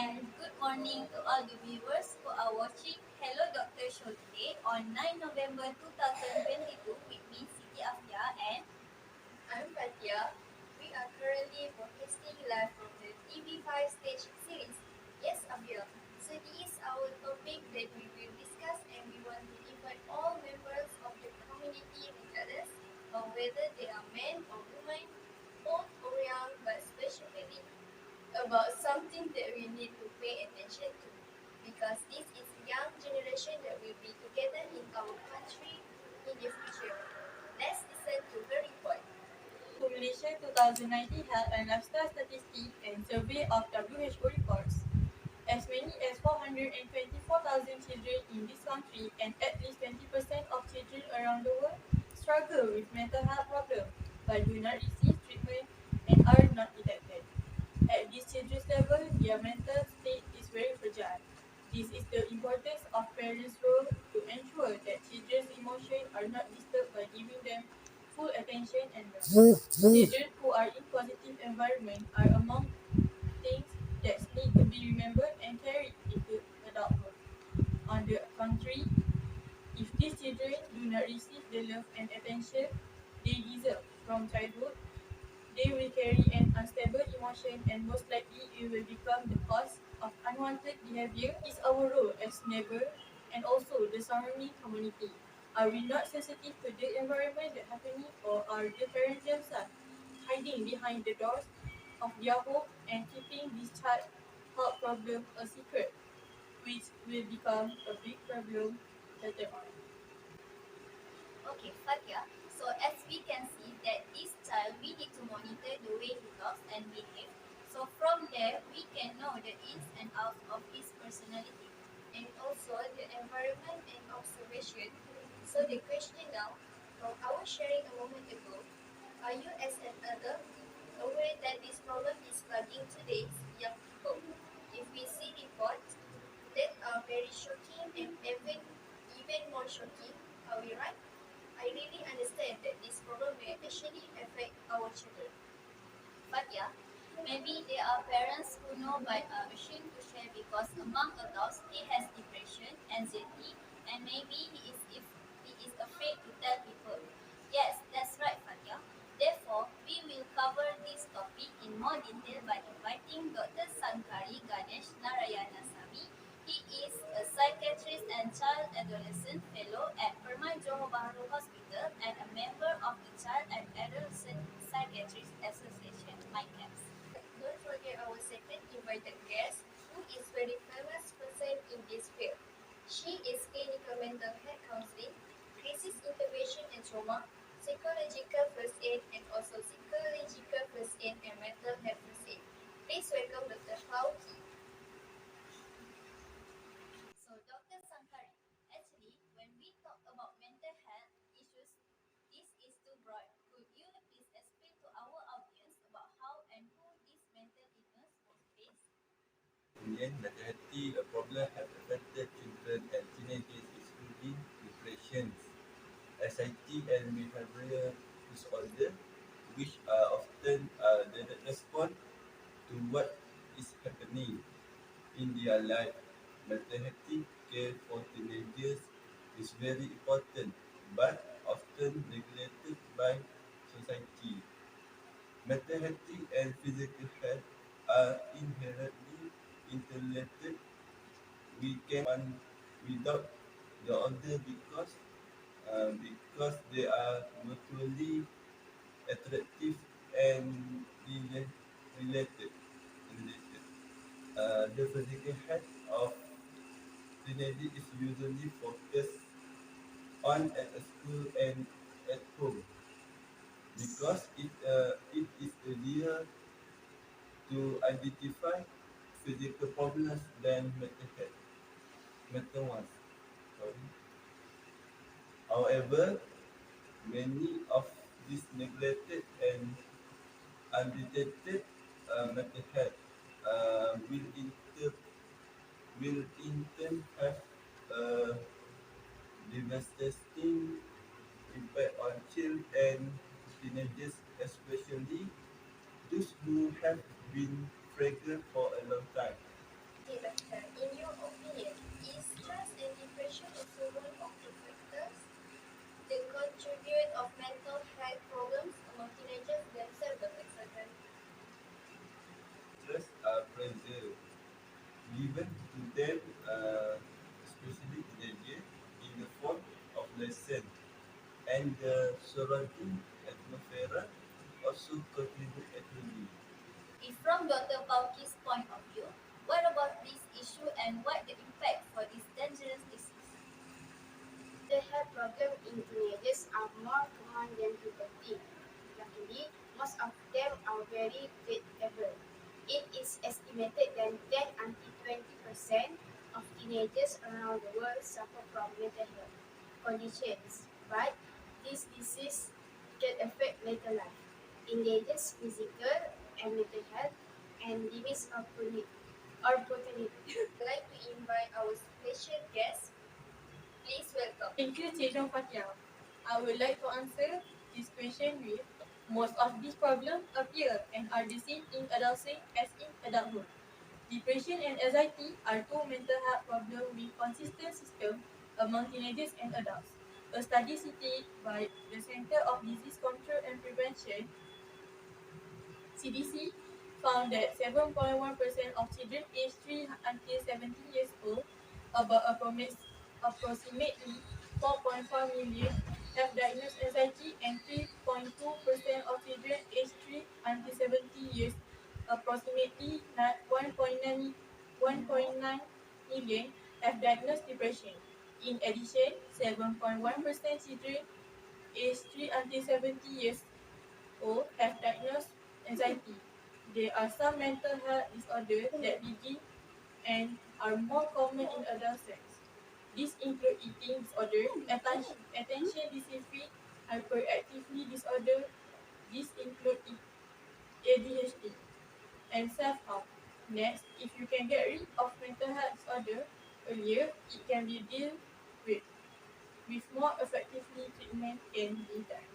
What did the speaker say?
and good morning to all the viewers who are watching Hello Doctor Show today on 9 November 2022 with me, Siti Afia, and I'm Fatia. We are currently broadcasting live from the TV5 stage series. Yes, Abia. So this is our topic that we will discuss and we want to invite all members of the community regardless of whether they are men or women, old or young, but specifically about something that we need to pay attention to. Because this is young generation that will be together in our country in the future. Let's listen to her report. Population 2019 Health and Lifestyle Statistics and Survey of WHO reports. As many as 424,000 children in this country and at least 20% of children around the world struggle with mental health problems but do not receive treatment and are not detected. At these children's level, their mental state is very fragile. This is the importance of parents' role to ensure that children's emotions are not disturbed by giving them full attention and love. Children who are in positive environment are among things that need to be remembered and carried into adulthood. On the contrary, if these children do not receive the love and attention they deserve from childhood, they will carry an unstable emotion and most likely it will become the cause of unwanted behavior. Is our role as neighbor and also the surrounding community. Are we not sensitive to the environment that happening or are the parents themselves hiding behind the doors of their home and keeping this child health problem a secret, which will become a big problem later on? okay, Fatia. So as we can see that this child, we need to monitor the way he talks and behave. So from there, we can know the ins and outs of his personality. And also the environment and observation. So the question now, from our sharing a moment ago, are you as an adult aware that this problem is plaguing today's young people? If we see reports that are very shocking and even more shocking, are we right? I really understand that this problem may actually affect our children. But yeah, maybe there are parents who know but are ashamed to share because among adults he has depression, anxiety, and maybe he is afraid to tell people. Yes, that's right, Fatia. Therefore, we will cover this topic in more detail by inviting Dr. Sankari Ganesh Narayanasamy. He is a psychiatrist and child adolescent fellow at Permai Johor Bahru Hospital and a member of the Child and Adolescent Psychiatrists Association, MICAPS. Don't forget our second invited guest, who is very famous person in this field. She is clinical mental health counseling, crisis intervention and trauma, psychological first aid, and also psychological first aid and mental health first aid. Please welcome Dr. Hao Ki. So, Dr. Sankari, actually, when we talk about mental health issues, this is too broad. Could you please explain to our audience about how and who this mental illness was faced? In mentality, a problem has affected children and teenagers, including depression, anxiety, and behavioral disorder, which are often the response to what is happening in their life. Mental health care for teenagers is very important, but often neglected by society. Mental health and physical health are inherently interrelated. We can one without the other because they are mutually attractive and related. related. The physical health of teenagers is usually focused on at school and at home because it is easier to identify physical problems than mental ones. Sorry. However, many of these neglected and undetected mental health uh, will, inter- will in turn have a devastating impact on children and teenagers, especially those who have been fragile for a long time. Okay, doctor, in your opinion, is stress and depression also one of the factors that contribute of mental health problems among teenagers themselves, Dr. Sagan? Stress pressure given to them, especially teenagers, in the form of lesson and the surrounding atmosphere also contribute actively. From Dr. Pauki's point of view, what about this issue and what the impact for this dangerous disease? Mental health problems in teenagers are more common than people think. Luckily, most of them are very treatable. It is estimated that 10 until 20% of teenagers around the world suffer from mental health conditions, but this disease can affect later life, endanger physical and mental health, and limits opportunity. Like to invite our special guest. Please welcome. Thank you, Cik Fatia. I would like to answer this question with most of these problems appear and are the same in adolescence as in adulthood. Depression and anxiety are two mental health problems with consistent symptoms among teenagers and adults. A study cited by the Center of Disease Control and Prevention CDC found that 7.1% of children aged 3 until 17 years old, about approximately 4.4 million, have diagnosed anxiety, and 3.2% of children aged 3 until 70 years, approximately 1.9 million, have diagnosed depression. In addition, 7.1% children aged 3 until 70 years or have diagnosed anxiety. There are some mental health disorders that begin and are more common in adolescents. These include eating disorder, attention deficit hyperactivity disorder. These include ADHD and self-harm. Next, if you can get rid of mental health disorder earlier, it can be dealt with more effectively treatment can be done.